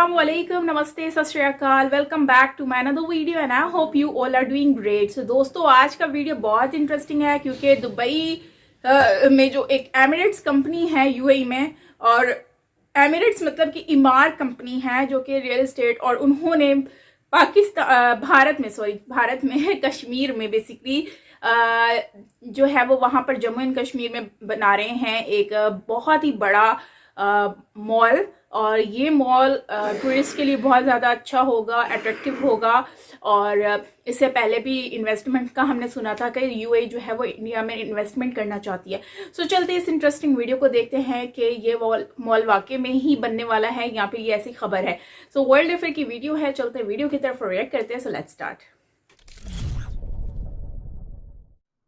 Assalamualaikum, Namaste, Sat Shri Akal, welcome back to my another video and I hope you all are doing great. So दोस्तों, आज का video बहुत interesting है क्योंकि Dubai में जो एक एमिरेट्स कंपनी है यूएई में, और एमिरेट्स मतलब कि इमार कंपनी है जो कि रियल एस्टेट, और उन्होंने भारत में कश्मीर में बेसिकली जो है वो वहाँ पर जम्मू एंड कश्मीर में बना रहे हैं एक बहुत ही बड़ा मॉल। और ये मॉल टूरिस्ट के लिए बहुत ज़्यादा अच्छा होगा, अट्रैक्टिव होगा। और इससे पहले भी इन्वेस्टमेंट का हमने सुना था कि यूएई जो है वो इंडिया में इन्वेस्टमेंट करना चाहती है। सो चलते इस इंटरेस्टिंग वीडियो को देखते हैं कि ये मॉल वाकई में ही बनने वाला है, यहाँ पे ये ऐसी खबर है। सो वर्ल्ड अफेयर की वीडियो है, चलते वीडियो की तरफ रिएक्ट करते हैं। So let's start.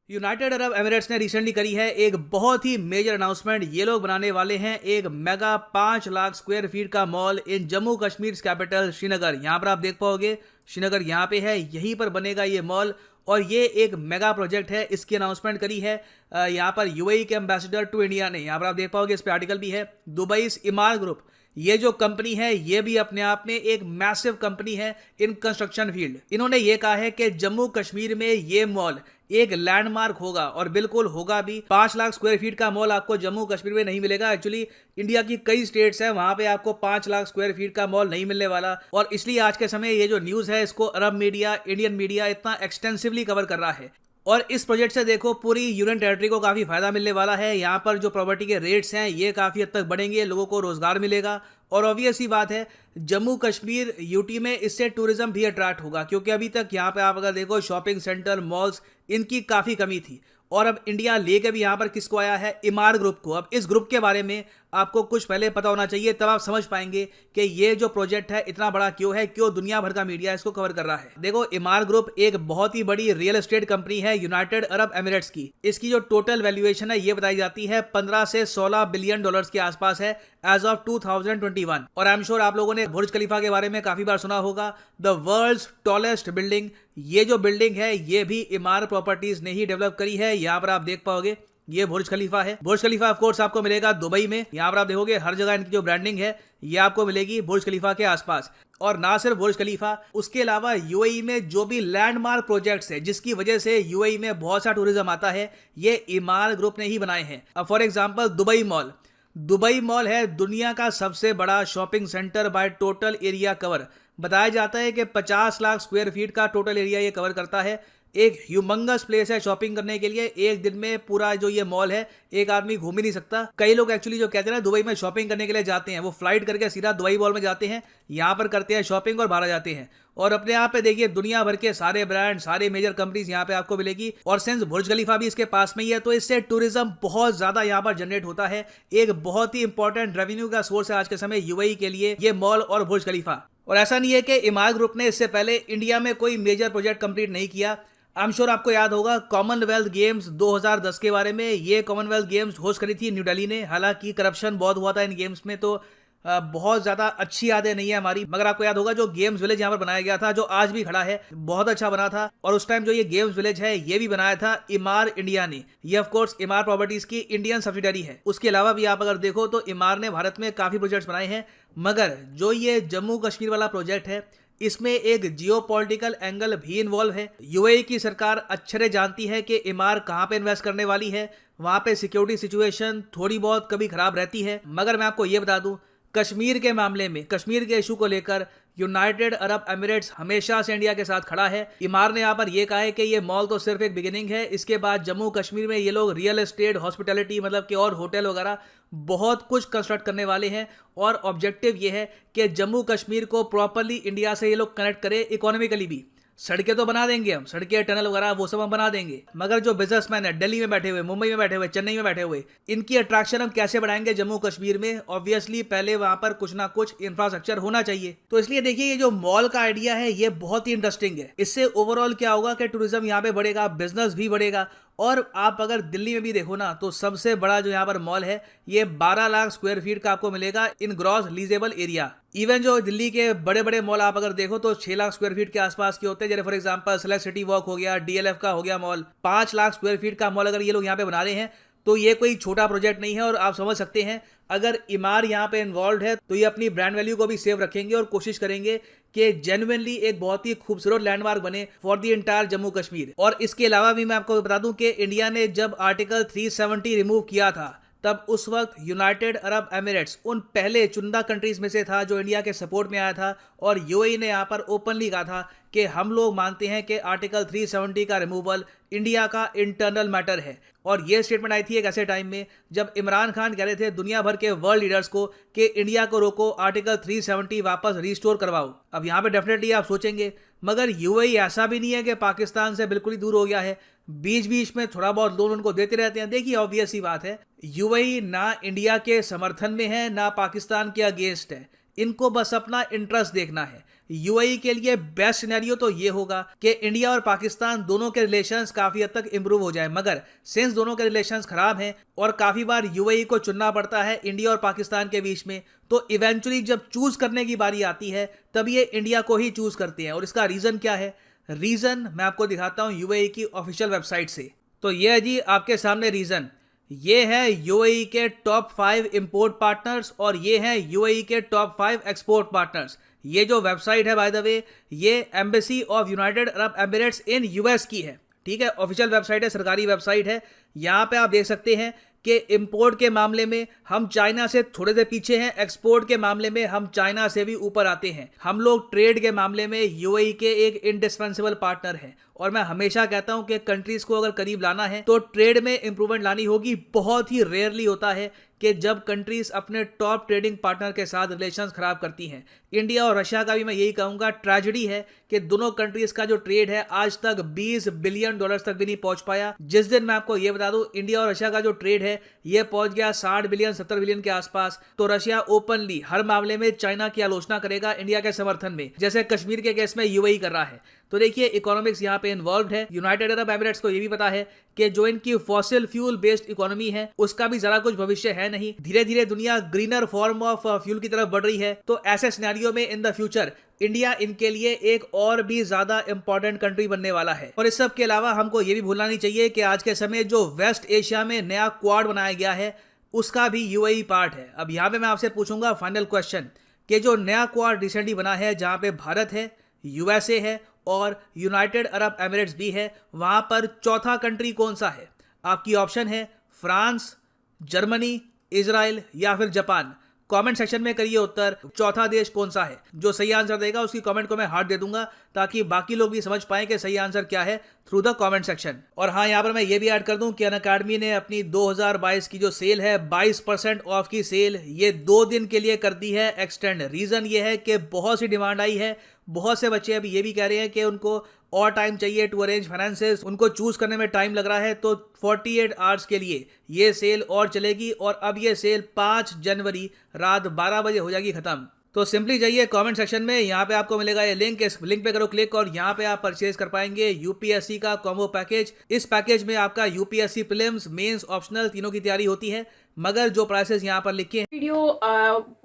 United Arab Emirates ने रिसेंटली करी है एक बहुत ही मेजर अनाउंसमेंट। ये लोग बनाने वाले हैं एक मेगा 5 लाख स्क्वायर फीट का मॉल इन जम्मू कश्मीर कैपिटल श्रीनगर। यहाँ पर आप देख पाओगे श्रीनगर यहाँ पे है, यहीं पर बनेगा ये मॉल और ये एक मेगा प्रोजेक्ट है। इसकी अनाउंसमेंट करी है यहाँ पर यूएई के एम्बेसडर टू इंडिया ने। यहाँ पर आप देख पाओगे इस पे आर्टिकल भी है। दुबई इमार ग्रुप, ये जो कंपनी है ये भी अपने आप में एक मैसिव कंपनी है इन कंस्ट्रक्शन फील्ड। इन्होंने ये कहा है कि जम्मू कश्मीर में ये मॉल एक लैंडमार्क होगा और बिल्कुल होगा भी। 5 लाख स्क्वायर फीट का मॉल आपको जम्मू कश्मीर में नहीं मिलेगा। एक्चुअली इंडिया की कई स्टेट्स हैं, वहां पे आपको 5 लाख स्क्वायर फीट का मॉल नहीं मिलने वाला। और इसलिए आज के समय ये जो न्यूज है इसको अरब मीडिया, इंडियन मीडिया इतना एक्सटेंसिवली कवर कर रहा है। और इस प्रोजेक्ट से देखो पूरी यूनियन टेरिटरी को काफ़ी फायदा मिलने वाला है। यहाँ पर जो प्रॉपर्टी के रेट्स हैं ये काफ़ी हद तक बढ़ेंगे, लोगों को रोजगार मिलेगा। और ऑब्वियस ही बात है जम्मू कश्मीर यूटी में इससे टूरिज्म भी अट्रैक्ट होगा, क्योंकि अभी तक यहाँ पे आप अगर देखो शॉपिंग सेंटर, मॉल्स, इनकी काफ़ी कमी थी। और अब इंडिया लेके भी यहाँ पर किसको आया है? इमार ग्रुप को। अब इस ग्रुप के बारे में आपको कुछ पहले पता होना चाहिए, तब आप समझ पाएंगे कि ये जो प्रोजेक्ट है इतना बड़ा क्यों है, क्यों दुनिया भर का मीडिया इसको कवर कर रहा है। देखो, इमार ग्रुप एक बहुत ही बड़ी रियल एस्टेट कंपनी है यूनाइटेड अरब एमिरेट्स की। इसकी जो टोटल वैल्यूएशन है ये बताई जाती है 15 से 16 बिलियन डॉलर्स के आसपास है एज ऑफ 2021। और आई एम श्योर आप लोगों ने बुर्ज खलीफा के बारे में काफी बार सुना होगा, द वर्ल्ड्स टॉलेस्ट बिल्डिंग। ये जो बिल्डिंग है ये भी इमार प्रॉपर्टीज ने ही डेवलप करी है। यहाँ पर आप देख पाओगे ये बुर्ज खलीफा है। बुर्ज खलीफा ऑफ कोर्स आपको मिलेगा दुबई में। यहाँ पर आप देखोगे हर जगह इनकी जो ब्रांडिंग है ये आपको मिलेगी बुर्ज खलीफा के आसपास। और ना सिर्फ बुर्ज खलीफा, उसके अलावा यूएई में जो भी लैंडमार्क प्रोजेक्ट्स है जिसकी वजह से यूएई में बहुत सा टूरिज्म आता है, ये इमार ग्रुप ने ही बनाए हैं। अब for example Dubai mall. Dubai mall है दुनिया का सबसे बड़ा shopping centre by total area cover. बताया जाता है कि 50 लाख स्क्वायर फीट का टोटल एरिया ये कवर करता है। एक ह्यूमंगस प्लेस है शॉपिंग करने के लिए। एक दिन में पूरा जो ये मॉल है एक आदमी घूम ही नहीं सकता। कई लोग एक्चुअली जो कहते हैं ना दुबई में शॉपिंग करने के लिए जाते हैं, वो फ्लाइट करके सीधा दुबई मॉल में जाते हैं, यहाँ पर करते हैं शॉपिंग और बाहर आ जाते हैं। और अपने यहाँ पे देखिए दुनिया भर के सारे ब्रांड, सारे मेजर कंपनीज यहाँ पे आपको मिलेगी। और सिंस बुर्ज खलीफा भी इसके पास में ही है तो इससे टूरिज्म बहुत ज्यादा यहाँ पर जनरेट होता है। एक बहुत ही इंपॉर्टेंट रेवेन्यू का सोर्स है आज के समय यूएई के लिए ये मॉल और बुर्ज खलीफा। और ऐसा नहीं है कि इमार ग्रुप ने इससे पहले इंडिया में कोई मेजर प्रोजेक्ट कंप्लीट नहीं किया। आई एम श्योर आपको याद होगा कॉमनवेल्थ गेम्स 2010 के बारे में। ये कॉमनवेल्थ गेम्स होस्ट करी थी न्यू दिल्ली ने। हालांकि करप्शन बहुत हुआ था इन गेम्स में, तो बहुत ज़्यादा अच्छी यादें नहीं है हमारी। मगर आपको याद होगा जो गेम्स विलेज यहाँ पर बनाया गया था, जो आज भी खड़ा है, बहुत अच्छा बना था। और उस टाइम जो ये गेम्स विलेज है ये भी बनाया था इमार इंडिया ने। ये ऑफ कोर्स इमार प्रॉपर्टीज की इंडियन सब्सिडरी है। उसके अलावा भी आप अगर देखो तो इमार ने भारत में काफ़ी प्रोजेक्ट्स बनाए हैं। मगर जो ये जम्मू कश्मीर वाला प्रोजेक्ट है इसमें एक जियोपॉलिटिकल एंगल भी इन्वॉल्व है। यूएई की सरकार अच्छे से जानती है कि इमार कहाँ पे इन्वेस्ट करने वाली है। वहाँ पे सिक्योरिटी सिचुएशन थोड़ी बहुत कभी खराब रहती है। मगर मैं आपको ये बता दूं, कश्मीर के मामले में, कश्मीर के इशू को लेकर यूनाइटेड अरब एमिरेट्स हमेशा से इंडिया के साथ खड़ा है। इमार ने यहाँ पर यह कहा है कि ये मॉल तो सिर्फ एक बिगिनिंग है, इसके बाद जम्मू कश्मीर में ये लोग रियल एस्टेट, हॉस्पिटैलिटी मतलब कि और होटल वगैरह बहुत कुछ कंस्ट्रक्ट करने वाले हैं। और ऑब्जेक्टिव ये है कि जम्मू कश्मीर को प्रॉपरली इंडिया से ये लोग कनेक्ट करें इकोनॉमिकली भी। सड़कें तो बना देंगे हम, सड़कें, टनल वगैरह वो सब हम बना देंगे। मगर जो बिजनेसमैन है दिल्ली में बैठे हुए, मुंबई में बैठे हुए, चेन्नई में बैठे हुए, इनकी अट्रैक्शन हम कैसे बढ़ाएंगे जम्मू कश्मीर में? ऑब्वियसली पहले वहां पर कुछ ना कुछ इंफ्रास्ट्रक्चर होना चाहिए। तो इसलिए देखिए ये जो मॉल का आइडिया है ये बहुत ही इंटरेस्टिंग है। इससे ओवरऑल क्या होगा कि टूरिज्म यहाँ पे बढ़ेगा, बिजनेस भी बढ़ेगा। और आप अगर दिल्ली में भी देखो ना तो सबसे बड़ा जो यहाँ पर मॉल है ये 12 लाख स्क्वायर फीट का आपको मिलेगा इन ग्रॉस लीजेबल एरिया। इवन जो दिल्ली के बड़े बड़े मॉल आप अगर देखो तो 6 लाख स्क्वायर फीट के आसपास के होते हैं। जैसे for example select city walk हो गया, डीएलएफ का हो गया मॉल। 5 लाख स्क्वायर फीट का मॉल अगर ये लोग यहाँ पे बना रहे हैं तो ये कोई छोटा प्रोजेक्ट नहीं है और आप समझ सकते हैं अगर इमार यहाँ पे इन्वॉल्व है तो ये अपनी ब्रांड वैल्यू को भी सेव रखेंगे और कोशिश करेंगे कि जेन्युइनली एक बहुत ही खूबसूरत लैंडमार्क बने for the entire Jammu Kashmir. और इसके अलावा भी मैं आपको बता दूं कि इंडिया ने जब आर्टिकल 370 रिमूव किया था तब उस वक्त यूनाइटेड अरब एमिरेट्स उन पहले चुनिंदा कंट्रीज में से था जो इंडिया के सपोर्ट में आया था और यूएई ने यहाँ पर ओपनली कहा था कि हम लोग मानते हैं कि आर्टिकल 370 का रिमूवल इंडिया का इंटरनल मैटर है। और ये स्टेटमेंट आई थी एक ऐसे टाइम में जब इमरान खान कह रहे थे दुनिया भर के वर्ल्ड लीडर्स को कि इंडिया को रोको, आर्टिकल 370 वापस रिस्टोर करवाओ। अब यहाँ पे डेफिनेटली आप सोचेंगे मगर यूएई ऐसा भी नहीं है कि पाकिस्तान से बिल्कुल ही दूर हो गया है, बीच बीच में थोड़ा बहुत लोन उनको देते रहते हैं। देखिए ऑब्वियस ही बात है, यूएई ना इंडिया के समर्थन में है ना पाकिस्तान के अगेंस्ट है, इनको बस अपना इंटरेस्ट देखना है। यूएई के लिए बेस्ट सिनेरियो तो ये होगा कि इंडिया और पाकिस्तान दोनों के रिलेशंस काफी हद तक इंप्रूव हो जाए, मगर सिंस दोनों के रिलेशंस खराब हैं और काफी बार यूएई को चुनना पड़ता है इंडिया और पाकिस्तान के बीच में, तो इवेंचुअली जब चूज करने की बारी आती है तब ये इंडिया को ही चूज करते हैं। और इसका रीजन क्या है? रीजन मैं आपको दिखाता हूं यूएई की ऑफिशियल वेबसाइट से। तो ये है जी आपके सामने रीजन, ये है यूएई के टॉप 5 इंपोर्ट पार्टनर्स और ये है यूएई के टॉप 5 एक्सपोर्ट पार्टनर्स। ये जो वेबसाइट है बाय द वे ये embassy of United Arab Emirates in US की है, ठीक है, ऑफिशियल वेबसाइट है, सरकारी वेबसाइट है। यहाँ पे आप देख सकते हैं कि इंपोर्ट के मामले में हम चाइना से थोड़े से पीछे हैं, एक्सपोर्ट के मामले में हम चाइना से भी ऊपर आते हैं। हम लोग ट्रेड के मामले में यूएई के एक इंडिस्पेंसिबल पार्टनर हैं और मैं हमेशा कहता हूं कि कंट्रीज को अगर करीब लाना है तो ट्रेड में इंप्रूवमेंट लानी होगी। बहुत ही रेयरली होता है कि जब कंट्रीज अपने टॉप ट्रेडिंग पार्टनर के साथ रिलेशंस खराब करती हैं। इंडिया और रशिया का भी मैं यही कहूंगा ट्रेजेडी है कि दोनों कंट्रीज का जो ट्रेड है आज तक $20 बिलियन तक भी नहीं पहुंच पाया। जिस दिन मैं आपको ये बता दूं इंडिया और रशिया का जो ट्रेड है ये पहुंच गया 60 बिलियन 70 बिलियन के आसपास, तो रशिया ओपनली हर मामले में चाइना की आलोचना करेगा इंडिया के समर्थन में, जैसे कश्मीर के केस में यूएई कर रहा है। तो देखिए इकोनॉमिक्स यहाँ पे इन्वॉल्व है। यूनाइटेड अरब एमिरेट्स को ये भी पता है कि जो इनकी फॉसिल फ्यूल बेस्ड इकोनॉमी है उसका भी जरा कुछ भविष्य है नहीं, धीरे धीरे दुनिया ग्रीनर फॉर्म ऑफ फ्यूल की तरफ बढ़ रही है। तो ऐसे सिनेरियो में इन द फ्यूचर इंडिया इनके लिए एक और भी ज्यादा इंपॉर्टेंट कंट्री बनने वाला है। और इस सब के अलावा हमको ये भी भूलना नहीं चाहिए कि आज के समय जो वेस्ट एशिया में नया क्वाड बनाया गया है उसका भी यूएई पार्ट है। अब यहाँ पे मैं आपसे पूछूंगा फाइनल क्वेश्चन कि जो नया क्वाड रिसेंटली बना है जहाँ पे भारत है, यूएसए है और यूनाइटेड अरब एमिरेट्स भी है, वहां पर चौथा कंट्री कौन सा है? आपकी ऑप्शन है फ्रांस, जर्मनी, इजराइल या फिर जापान। कमेंट सेक्शन में करिए उत्तर, चौथा देश कौन सा है। जो सही आंसर देगा उसकी कमेंट को मैं हार्ट दे दूंगा ताकि बाकी लोग भी समझ पाएं कि सही आंसर क्या है थ्रू द कमेंट सेक्शन। और हाँ, यहाँ पर मैं ये भी ऐड कर दूं कि अनअकैडमी ने अपनी 2022 की जो सेल है 22% ऑफ की सेल ये 2 दिन के लिए कर दी है एक्सटेंड। रीजन ये है कि बहुत सी डिमांड आई है, बहुत से बच्चे अभी ये भी कह रहे हैं कि उनको और टाइम चाहिए टू अरेंज फाइनेंसेस, उनको चूज करने में टाइम लग रहा है, तो 48 आवर्स के लिए ये सेल और चलेगी और अब ये सेल 5 जनवरी रात 12 बजे हो जाएगी खत्म। तो सिंपली जाइए कमेंट सेक्शन में, यहाँ पे आपको मिलेगा ये लिंक, इस लिंक पे करो क्लिक और यहाँ पे आप परचेज कर पाएंगे यूपीएससी का कॉम्बो पैकेज। इस पैकेज में आपका यूपीएससी प्रीलिम्स, मेंस, ऑप्शनल तीनों की तैयारी होती है, मगर जो प्राइसेस यहाँ पर लिखे हैं। वीडियो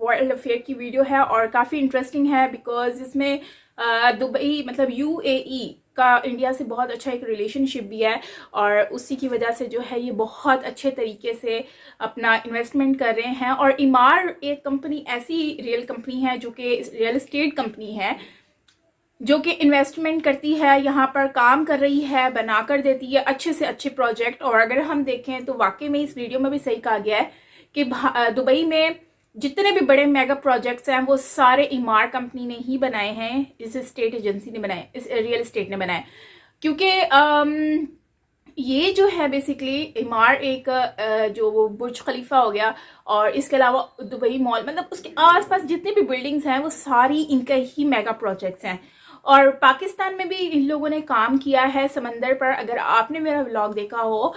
वर्ल्ड अफेयर की वीडियो है और काफ़ी इंटरेस्टिंग है बिकॉज इसमें दुबई मतलब यूएई का इंडिया से बहुत अच्छा एक रिलेशनशिप भी है और उसी की वजह से जो है ये बहुत अच्छे तरीके से अपना इन्वेस्टमेंट कर रहे हैं। और इमार एक कंपनी ऐसी रियल कंपनी है जो कि रियल एस्टेट कंपनी है जो कि इन्वेस्टमेंट करती है, यहाँ पर काम कर रही है, बना कर देती है अच्छे से अच्छे प्रोजेक्ट। और अगर हम देखें तो वाकई में इस वीडियो में भी सही कहा गया है कि दुबई में जितने भी बड़े मेगा प्रोजेक्ट्स हैं वो सारे इमार कंपनी ने ही बनाए हैं, इस स्टेट एजेंसी ने बनाए, इस रियल एस्टेट ने बनाए। क्योंकि ये जो है बेसिकली इमार एक जो वो बुर्ज खलीफा हो गया और इसके अलावा दुबई मॉल, मतलब उसके आसपास जितनी भी बिल्डिंग्स हैं वो सारी इनके ही मेगा प्रोजेक्ट्स हैं। और पाकिस्तान में भी इन लोगों ने काम किया है समंदर पर। अगर आपने मेरा व्लॉग देखा हो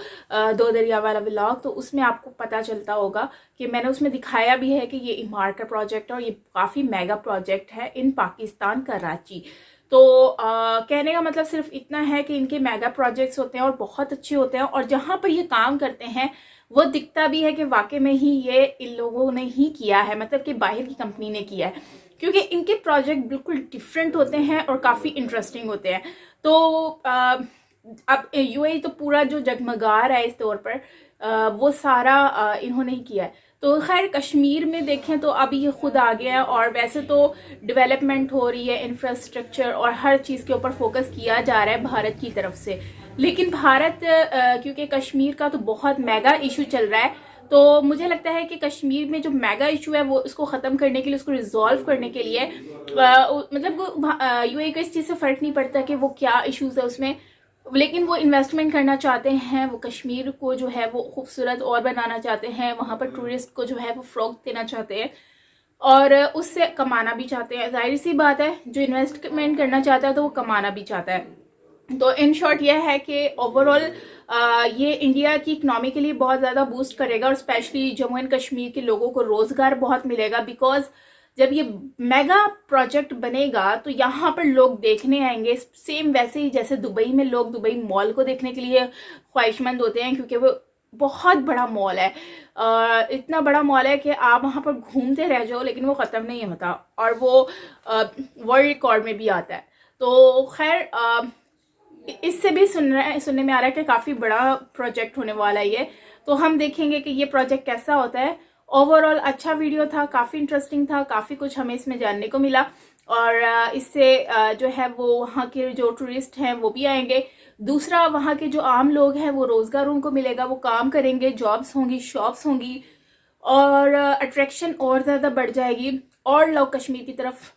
2 दरिया वाला व्लॉग तो उसमें आपको पता चलता होगा कि मैंने उसमें दिखाया भी है कि ये इमार का प्रोजेक्ट है और ये काफ़ी मेगा प्रोजेक्ट है इन पाकिस्तान कराची। तो कहने का मतलब सिर्फ इतना है कि इनके मेगा प्रोजेक्ट्स होते हैं और बहुत अच्छे होते हैं और जहाँ पर ये काम करते हैं वो दिखता भी है कि वाकई में ही ये इन लोगों ने ही किया है, मतलब कि बाहर की कंपनी ने किया है, क्योंकि इनके प्रोजेक्ट बिल्कुल डिफरेंट होते हैं और काफ़ी इंटरेस्टिंग होते हैं। तो अब यूएई तो पूरा जो जगमगा रहा है इस तौर पर वो सारा इन्होंने ही किया है। तो खैर कश्मीर में देखें तो अभी ये खुद आ गया है, और वैसे तो डेवलपमेंट हो रही है, इंफ्रास्ट्रक्चर और हर चीज़ के ऊपर फोकस किया जा रहा है भारत की तरफ से। लेकिन भारत क्योंकि कश्मीर का तो बहुत मेगा इशू चल रहा है, तो मुझे लगता है कि कश्मीर में जो मेगा इशू है वो इसको ख़त्म करने के लिए, उसको रिजॉल्व करने के लिए मतलब यूएई को इस चीज़ से फ़र्क नहीं पड़ता कि वो क्या इश्यूज़ है उसमें, लेकिन वो इन्वेस्टमेंट करना चाहते हैं। वो कश्मीर को जो है वो खूबसूरत और बनाना चाहते हैं, वहाँ पर टूरिस्ट को जो है वो फ़रोग़ देना चाहते हैं और उससे कमाना भी चाहते हैं। जाहिर सी बात है, जो इन्वेस्टमेंट करना चाहता है तो वो कमाना भी चाहता है। तो इन शॉर्ट यह है कि ओवरऑल ये इंडिया की इकनॉमी के लिए बहुत ज़्यादा बूस्ट करेगा, और स्पेशली जम्मू एंड कश्मीर के लोगों को रोज़गार बहुत मिलेगा। बिकॉज जब ये मेगा प्रोजेक्ट बनेगा तो यहाँ पर लोग देखने आएंगे, सेम वैसे ही जैसे दुबई में लोग दुबई मॉल को देखने के लिए ख्वाहिशमंद होते हैं, क्योंकि वो बहुत बड़ा मॉल है। इतना बड़ा मॉल है कि आप वहाँ पर घूमते रह जाओ लेकिन वो ख़त्म नहीं होता, और वो वर्ल्ड रिकॉर्ड में भी आता है। तो खैर इससे भी सुनने में आ रहा है कि काफ़ी बड़ा प्रोजेक्ट होने वाला है ये। तो हम देखेंगे कि ये प्रोजेक्ट कैसा होता है। ओवरऑल अच्छा वीडियो था, काफ़ी इंटरेस्टिंग था, काफ़ी कुछ हमें इसमें जानने को मिला, और इससे जो है वो वहाँ के जो टूरिस्ट हैं वो भी आएंगे। दूसरा, वहाँ के जो आम लोग हैं वो रोज़गार उनको मिलेगा, वो काम करेंगे, जॉब्स होंगी, शॉप्स होंगी, और अट्रैक्शन और ज़्यादा बढ़ जाएगी और लोग कश्मीर की तरफ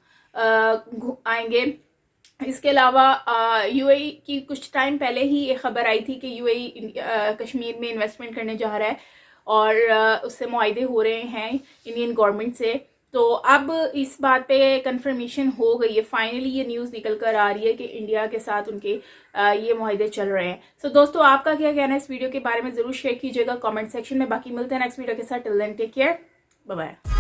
आएंगे। इसके अलावा यूएई की कुछ टाइम पहले ही ये खबर आई थी कि यूएई कश्मीर में इन्वेस्टमेंट करने जा रहा है, और उससे मुआहदे हो रहे हैं इंडियन गवर्नमेंट से। तो अब इस बात पे कंफर्मेशन हो गई है, फाइनली ये न्यूज़ निकल कर आ रही है कि इंडिया के साथ उनके ये मुआहदे चल रहे हैं। सो दोस्तों, आपका क्या कहना है इस वीडियो के बारे में ज़रूर शेयर कीजिएगा कमेंट सेक्शन में। बाकी मिलते हैं नेक्स्ट वीडियो के साथ। Till then take care, bye bye.